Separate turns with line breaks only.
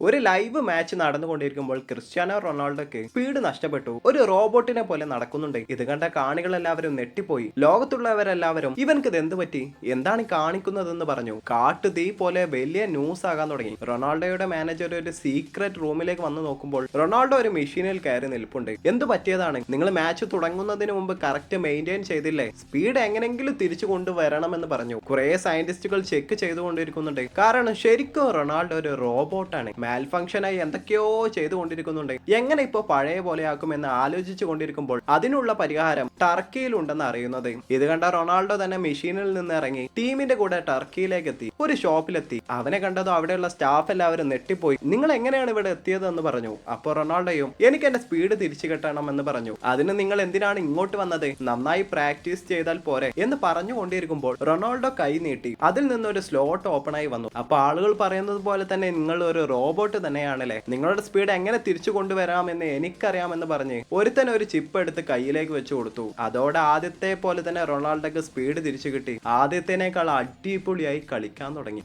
ഒരു live match നടന്നുകൊണ്ടിരിക്കുമ്പോൾ Cristiano റൊണാൾഡോക്ക് speed നഷ്ടപ്പെട്ടു. ഒരു റോബോട്ടിനെ പോലെ നടക്കുന്നുണ്ട്. ഇത് കണ്ട കാണികളെല്ലാവരും നെട്ടിപ്പോയി. ലോകത്തുള്ളവരെല്ലാവരും ഇവൻക്ക് ഇത് എന്ത് പറ്റി, എന്താണ് കാണിക്കുന്നതെന്ന് പറഞ്ഞു. കാട്ടു തീ പോലെ വലിയ ന്യൂസ് ആകാൻ തുടങ്ങി. റൊണാൾഡോയുടെ മാനേജർ ഒരു സീക്രട്ട് റൂമിലേക്ക് വന്ന് നോക്കുമ്പോൾ റൊണാൾഡോ ഒരു മെഷീനിൽ കയറി നിൽപ്പുണ്ട്. എന്ത് പറ്റിയതാണ്? നിങ്ങൾ മാച്ച് തുടങ്ങുന്നതിന് മുമ്പ് കറക്റ്റ് മെയിൻറ്റെയിൻ ചെയ്തില്ലേ? സ്പീഡ് എങ്ങനെങ്കിലും തിരിച്ചു കൊണ്ടുവരണമെന്ന് പറഞ്ഞു. കുറെ സയന്റിസ്റ്റുകൾ ചെക്ക് ചെയ്തുകൊണ്ടിരിക്കുന്നുണ്ട്. കാരണം ശരിക്കും റൊണാൾഡോ ഒരു റോബോട്ടാണ്. മാൽ ഫംഗ്ഷനായി എന്തൊക്കെയോ ചെയ്തുകൊണ്ടിരിക്കുന്നുണ്ട്. എങ്ങനെ ഇപ്പൊ പഴയ പോലെ ആക്കുമെന്ന് ആലോചിച്ചു കൊണ്ടിരിക്കുമ്പോൾ അതിനുള്ള പരിഹാരം ടർക്കിയിൽ ഉണ്ടെന്ന് അറിയുന്നത്. ഇത് കണ്ട റൊണാൾഡോ തന്നെ മെഷീനിൽ നിന്ന് ഇറങ്ങി ടീമിന്റെ കൂടെ ടർക്കിയിലേക്ക് എത്തി. ഒരു ഷോപ്പിലെത്തി. അവനെ കണ്ടതോ അവിടെയുള്ള സ്റ്റാഫ് എല്ലാവരും നെട്ടിപ്പോയി. നിങ്ങൾ എങ്ങനെയാണ് ഇവിടെ എത്തിയതെന്ന് പറഞ്ഞു. അപ്പോൾ റൊണാൾഡോയും എനിക്ക് എന്റെ സ്പീഡ് തിരിച്ചു കിട്ടണം എന്ന് പറഞ്ഞു. അതിന് നിങ്ങൾ എന്തിനാണ് ഇങ്ങോട്ട് വന്നത്? നന്നായി പ്രാക്ടീസ് ചെയ്താൽ പോരെ എന്ന് പറഞ്ഞുകൊണ്ടിരിക്കുമ്പോൾ റൊണാൾഡോ കൈ നീട്ടി. അതിൽ നിന്നൊരു സ്ലോട്ട് ഓപ്പൺ ആയി വന്നു. അപ്പൊ ആളുകൾ പറയുന്നത് പോലെ തന്നെ നിങ്ങൾ ഒരു റോബോട്ട് തന്നെയാണല്ലേ, നിങ്ങളുടെ സ്പീഡ് എങ്ങനെ തിരിച്ചു കൊണ്ടുവരാമെന്ന് എനിക്കറിയാമെന്ന് പറഞ്ഞ് ഒരുത്തൻ ഒരു ചിപ്പ് എടുത്ത് കയ്യിലേക്ക് വെച്ച് കൊടുത്തു. അതോടെ ആദ്യത്തെ പോലെ തന്നെ റൊണാൾഡോക്ക് സ്പീഡ് തിരിച്ചു കിട്ടി. ആദ്യത്തേനേക്കാൾ അടിപൊളിയായി കളിക്കാൻ തുടങ്ങി.